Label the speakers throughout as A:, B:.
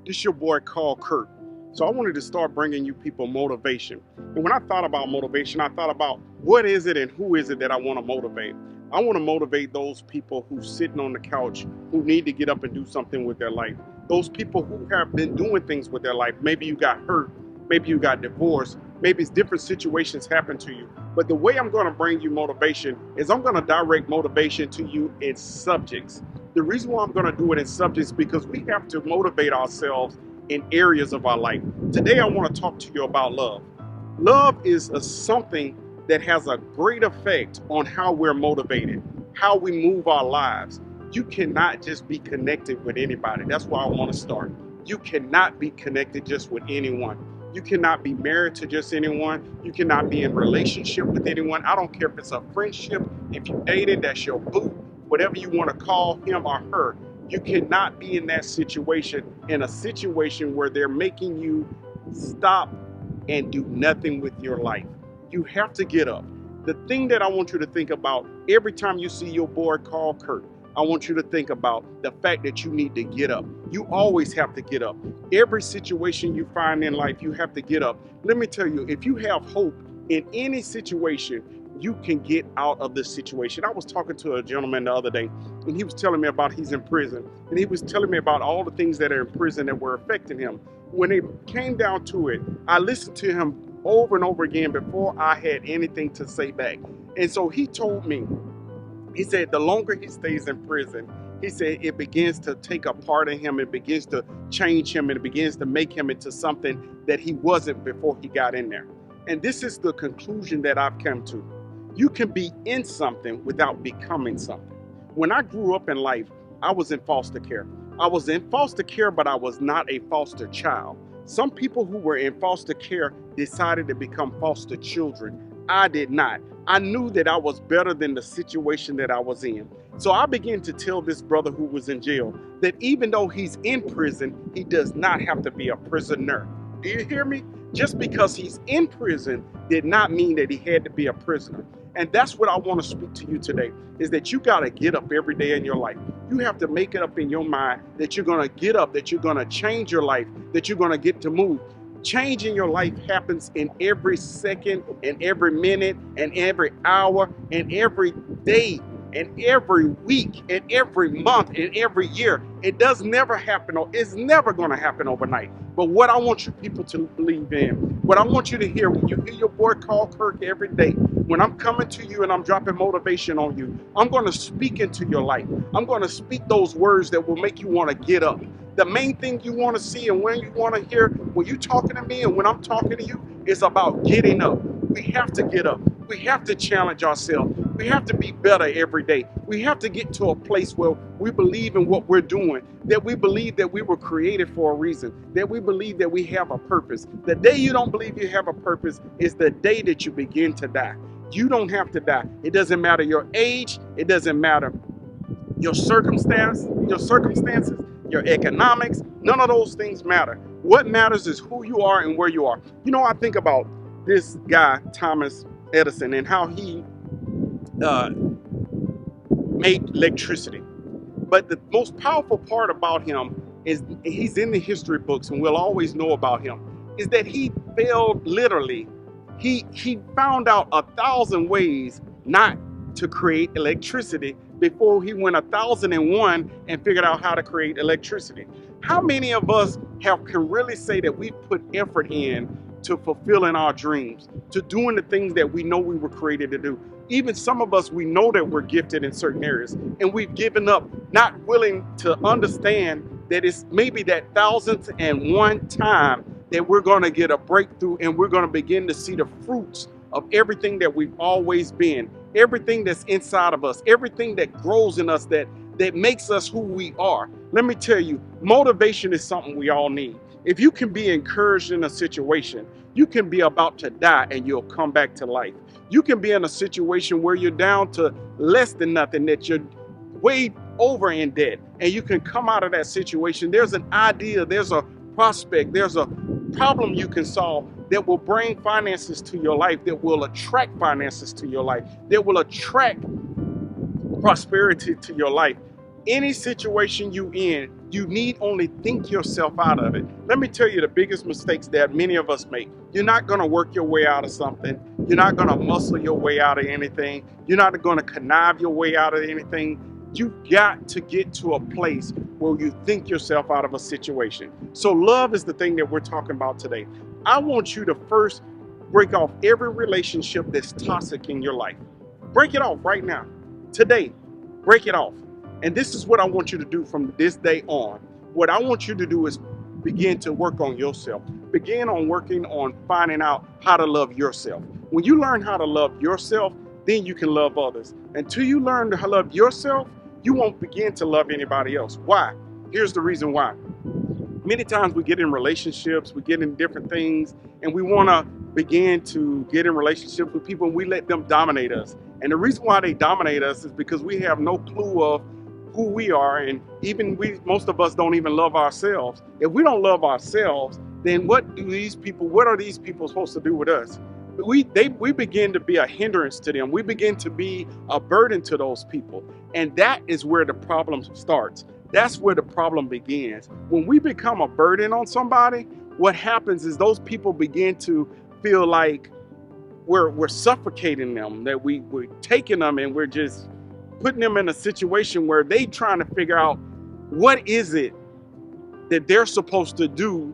A: This your boy Karl Kirk. So I wanted to start bringing you people motivation. And when I thought about motivation, I thought about what is it and who is it that I want to motivate. I want to motivate those people who's sitting on the couch who need to get up and do something with their life. Those people who have been doing things with their life. Maybe you got hurt, maybe you got divorced, maybe it's different situations happen to you. But the way I'm going to bring you motivation is I'm going to direct motivation to you in subjects. The reason why I'm going to do it in subjects is because we have to motivate ourselves in areas of our life. Today, I want to talk to you about love. Love is something that has a great effect on how we're motivated, how we move our lives. You cannot just be connected with anybody. That's why I want to start. You cannot be connected just with anyone. You cannot be married to just anyone. You cannot be in relationship with anyone. I don't care if it's a friendship, if you dated, that's your boo, whatever you want to call him or her. You cannot be in that situation, in a situation where they're making you stop and do nothing with your life. You have to get up. The thing that I want you to think about every time you see your boy Karl Kirk, I want you to think about the fact that you need to get up. You always have to get up. Every situation you find in life, you have to get up. Let me tell you, if you have hope in any situation, you can get out of this situation. I was talking to a gentleman the other day, and he was telling me about he's in prison, and he was telling me about all the things that are in prison that were affecting him. When it came down to it, I listened to him over and over again before I had anything to say back. And so he told me, he said the longer he stays in prison, he said it begins to take a part of him, it begins to change him, and it begins to make him into something that he wasn't before he got in there. And this is the conclusion that I've come to. You can be in something without becoming something. When I grew up in life, I was in foster care. I was in foster care, but I was not a foster child. Some people who were in foster care decided to become foster children. I did not. I knew that I was better than the situation that I was in. So I began to tell this brother who was in jail that even though he's in prison, he does not have to be a prisoner. Do you hear me? Just because he's in prison did not mean that he had to be a prisoner. And that's what I want to speak to you today, is that you got to get up every day in your life. You have to make it up in your mind that you're going to get up, that you're going to change your life, that you're going to get to move. Change in your life happens in every second, and every minute, and every hour, and every day, and every week, and every month, and every year. It does never happen, or it's never going to happen overnight. But what I want you people to believe in, what I want you to hear when you hear your boy Karl Kirk every day, when I'm coming to you and I'm dropping motivation on you, I'm going to speak into your life. I'm going to speak those words that will make you want to get up. The main thing you want to see and when you want to hear, when you're talking to me and when I'm talking to you, is about getting up. We have to get up. We have to challenge ourselves. We have to be better every day. We have to get to a place where we believe in what we're doing, that we believe that we were created for a reason, that we believe that we have a purpose. The day you don't believe you have a purpose is the day that you begin to die. You don't have to die. It doesn't matter your age. It doesn't matter your circumstances, your economics. None of those things matter. What matters is who you are and where you are. You know, I think about this guy, Thomas Edison, and how he made electricity. But the most powerful part about him is he's in the history books, and we'll always know about him, is that he failed literally. He found out 1,000 ways not to create electricity before he went 1,001 and figured out how to create electricity. How many of us can really say that we put effort in to fulfilling our dreams, to doing the things that we know we were created to do? Even some of us, we know that we're gifted in certain areas, and we've given up, not willing to understand that it's maybe that 1,001 time that we're going to get a breakthrough, and we're going to begin to see the fruits of everything that we've always been, everything that's inside of us, everything that grows in us, that makes us who we are. Let me tell you, motivation is something we all need. If you can be encouraged in a situation, you can be about to die and you'll come back to life. You can be in a situation where you're down to less than nothing, that you're way over in debt, and you can come out of that situation. There's an idea, there's a prospect, there's a problem you can solve that will bring finances to your life, that will attract finances to your life, that will attract prosperity to your life. Any situation you in, You need only think yourself out of it. Let me tell you the biggest mistakes that many of us make. You're not going to work your way out of something. You're not going to muscle your way out of anything. You're not going to connive your way out of anything. You got to get to a place where you think yourself out of a situation. So love is the thing that we're talking about today. I want you to first break off every relationship that's toxic in your life. Break it off right now. Today, break it off. And this is what I want you to do from this day on. What I want you to do is begin to work on yourself. Begin on working on finding out how to love yourself. When you learn how to love yourself, then you can love others. Until you learn to love yourself, you won't begin to love anybody else. Why? Here's the reason why. Many times we get in relationships, we get in different things, and we want to begin to get in relationships with people and we let them dominate us. And the reason why they dominate us is because we have no clue of who we are, and even most of us don't even love ourselves. If we don't love ourselves, then what are these people supposed to do with us? We begin to be a hindrance to them. We begin to be a burden to those people. And that is where the problem starts. That's where the problem begins. When we become a burden on somebody, what happens is those people begin to feel like we're suffocating them, that we're taking them and we're just putting them in a situation where they trying to figure out what is it that they're supposed to do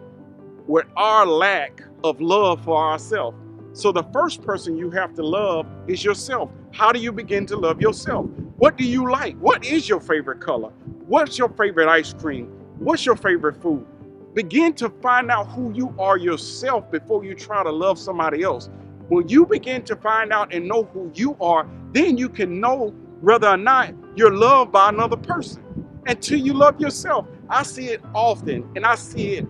A: with our lack of love for ourselves. So the first person you have to love is yourself. How do you begin to love yourself? What do you like? What is your favorite color? What's your favorite ice cream? What's your favorite food? Begin to find out who you are yourself before you try to love somebody else. When you begin to find out and know who you are, then you can know whether or not you're loved by another person. Until you love yourself. I see it often, and I see it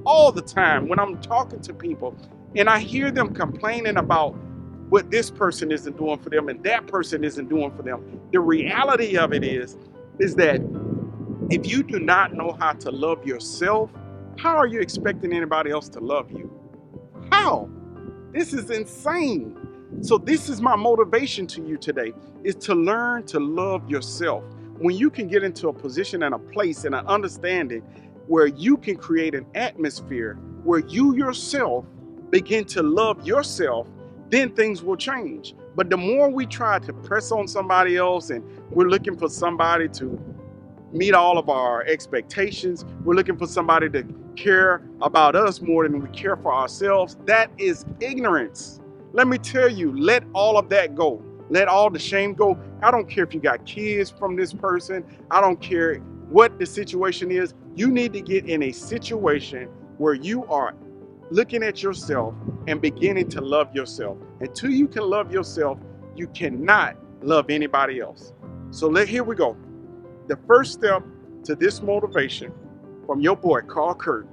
A: all the time when I'm talking to people and I hear them complaining about what this person isn't doing for them and that person isn't doing for them. The reality of it is that if you do not know how to love yourself, how are you expecting anybody else to love you? How? This is insane. So this is my motivation to you today, is to learn to love yourself. When you can get into a position and a place and an understanding where you can create an atmosphere where you yourself begin to love yourself, then things will change. But the more we try to press on somebody else and we're looking for somebody to meet all of our expectations, we're looking for somebody to care about us more than we care for ourselves, that is ignorance. Let me tell you, let all of that go. Let all the shame go. I don't care if you got kids from this person. I don't care what the situation is. You need to get in a situation where you are looking at yourself and beginning to love yourself. Until you can love yourself, you cannot love anybody else. So here we go. The first step to this motivation from your boy, Karl Kirk,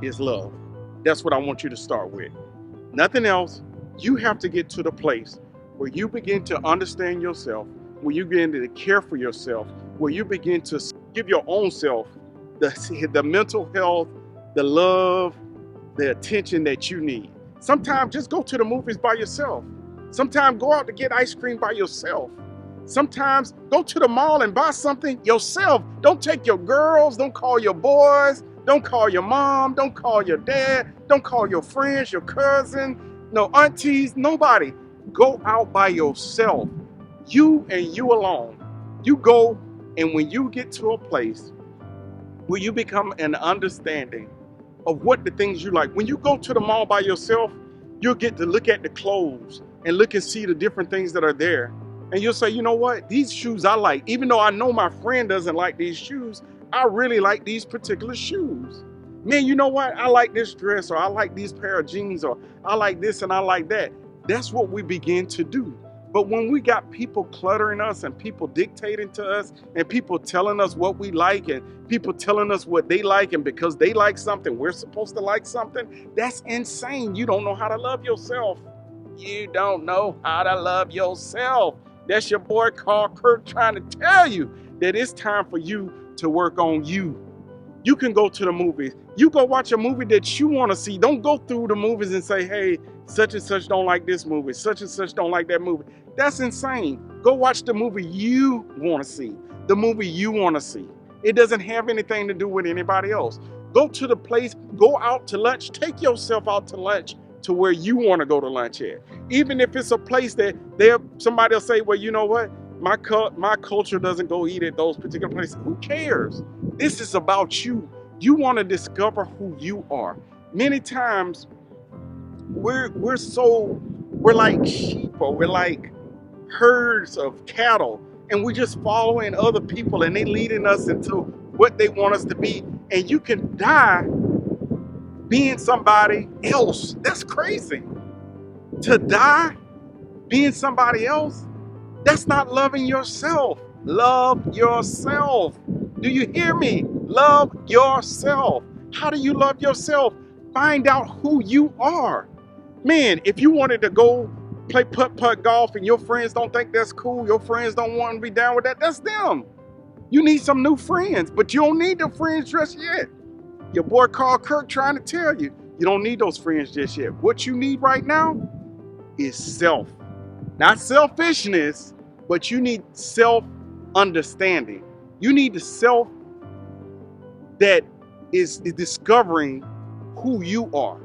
A: is love. That's what I want you to start with. Nothing else. You have to get to the place where you begin to understand yourself, where you begin to care for yourself, where you begin to give your own self the mental health, the love, the attention that you need. Sometimes just go to the movies by yourself. Sometimes go out to get ice cream by yourself. Sometimes go to the mall and buy something yourself. Don't take your girls, don't call your boys, don't call your mom, don't call your dad, don't call your friends, your cousin, no aunties, nobody. Go out by yourself. You and you alone. You go, and when you get to a place where you become an understanding of what the things you like. When you go to the mall by yourself, you'll get to look at the clothes and look and see the different things that are there. And you'll say, you know what? These shoes I like. Even though I know my friend doesn't like these shoes, I really like these particular shoes. Man, you know what? I like this dress, or I like these pair of jeans, or I like this and I like that. That's what we begin to do. But when we got people cluttering us and people dictating to us and people telling us what we like and people telling us what they like, and because they like something, we're supposed to like something, that's insane. You don't know how to love yourself. You don't know how to love yourself. That's your boy Karl Kirk trying to tell you that it's time for you to work on you. You can go to the movies. You go watch a movie that you want to see. Don't go through the movies and say, hey, such and such don't like this movie. Such and such don't like that movie. That's insane. Go watch the movie you want to see. The movie you want to see. It doesn't have anything to do with anybody else. Go to the place, go out to lunch, take yourself out to lunch to where you want to go to lunch at. Even if it's a place that somebody will say, well, you know what? My culture doesn't go eat at those particular places. Who cares? This is about you. You want to discover who you are. Many times we're like sheep, or we're like herds of cattle, and we're just following other people and they leading us into what they want us to be. And you can die being somebody else. That's crazy. To die being somebody else, that's not loving yourself. Love yourself. Do you hear me? Love yourself. How do you love yourself? Find out who you are. Man, if you wanted to go play putt-putt golf and your friends don't think that's cool, your friends don't want to be down with that, that's them. You need some new friends, but you don't need the friends just yet. Your boy Karl Kirk trying to tell you, you don't need those friends just yet. What you need right now is self. Not selfishness, but you need self-understanding. You need the self that is discovering who you are.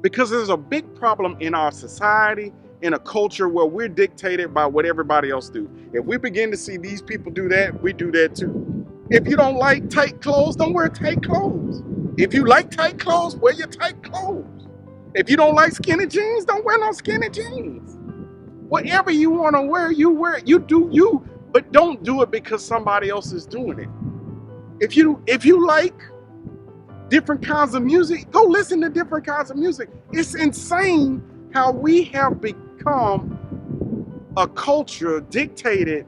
A: Because there's a big problem in our society, in a culture where we're dictated by what everybody else do. If we begin to see these people do that, we do that too. If you don't like tight clothes, don't wear tight clothes. If you like tight clothes, wear your tight clothes. If you don't like skinny jeans, don't wear no skinny jeans. Whatever you want to wear, you wear it. You do you, but don't do it because somebody else is doing it. If you like different kinds of music, go listen to different kinds of music. It's insane how we have become a culture dictated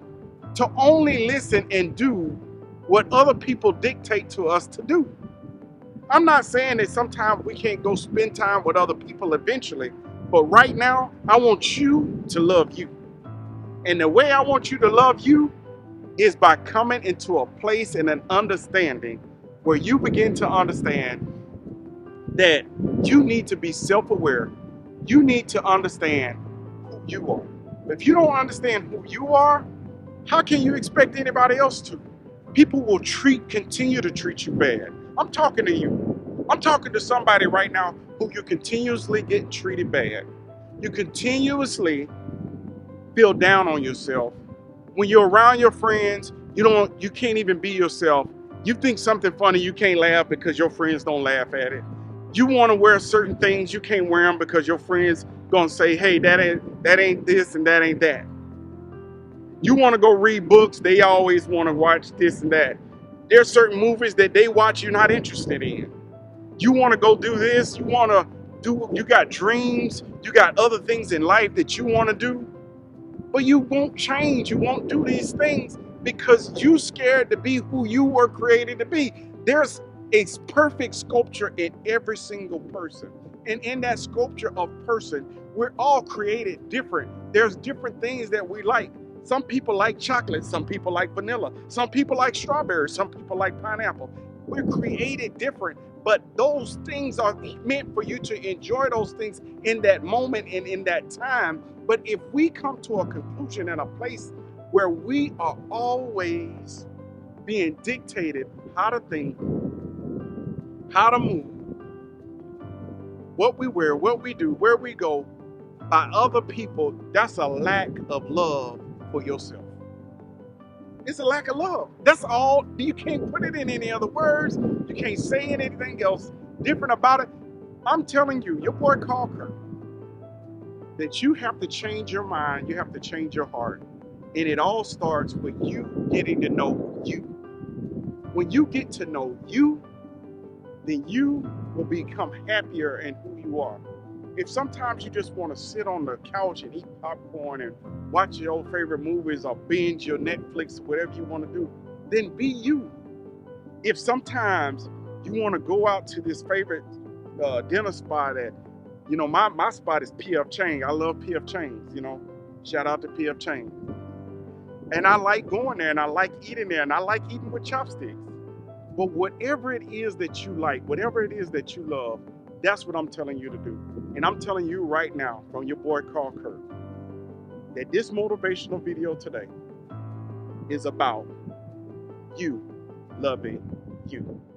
A: to only listen and do what other people dictate to us to do. I'm not saying that sometimes we can't go spend time with other people eventually, but right now, I want you to love you. And the way I want you to love you is by coming into a place and an understanding where you begin to understand that you need to be self-aware. You need to understand who you are. If you don't understand who you are, how can you expect anybody else to? People will continue to treat you bad. I'm talking to you. I'm talking to somebody right now who you're continuously getting treated bad. You continuously feel down on yourself. When you're around your friends, you can't even be yourself. You think something funny, you can't laugh because your friends don't laugh at it. You want to wear certain things, you can't wear them because your friends gonna say, hey, that ain't this and that ain't that. You want to go read books, they always want to watch this and that. There's certain movies that they watch you're not interested in. You want to go do this, you got dreams, you got other things in life that you want to do, but you won't change, you won't do these things because you're scared to be who you were created to be. There's a perfect sculpture in every single person. And in that sculpture of person, we're all created different. There's different things that we like. Some people like chocolate, some people like vanilla, some people like strawberries, some people like pineapple. We're created different, but those things are meant for you to enjoy those things in that moment and in that time. But if we come to a conclusion and a place where we are always being dictated how to think, how to move, what we wear, what we do, where we go by other people, that's a lack of love for yourself. It's a lack of love. That's all. You can't put it in any other words. You can't say anything else different about it. I'm telling you, your boy Karl Kirk, that you have to change your mind. You have to change your heart. And it all starts with you getting to know you. When you get to know you, then you will become happier in who you are. If sometimes you just want to sit on the couch and eat popcorn and watch your old favorite movies or binge your Netflix, whatever you want to do, then be you. If sometimes you want to go out to this favorite dinner spot at, my spot is P.F. Chang. I love P.F. Chang's, shout out to P.F. Chang. And I like going there and I like eating there and I like eating with chopsticks. But whatever it is that you like, whatever it is that you love, that's what I'm telling you to do. And I'm telling you right now from your boy Karl Kirk that this motivational video today is about you loving you.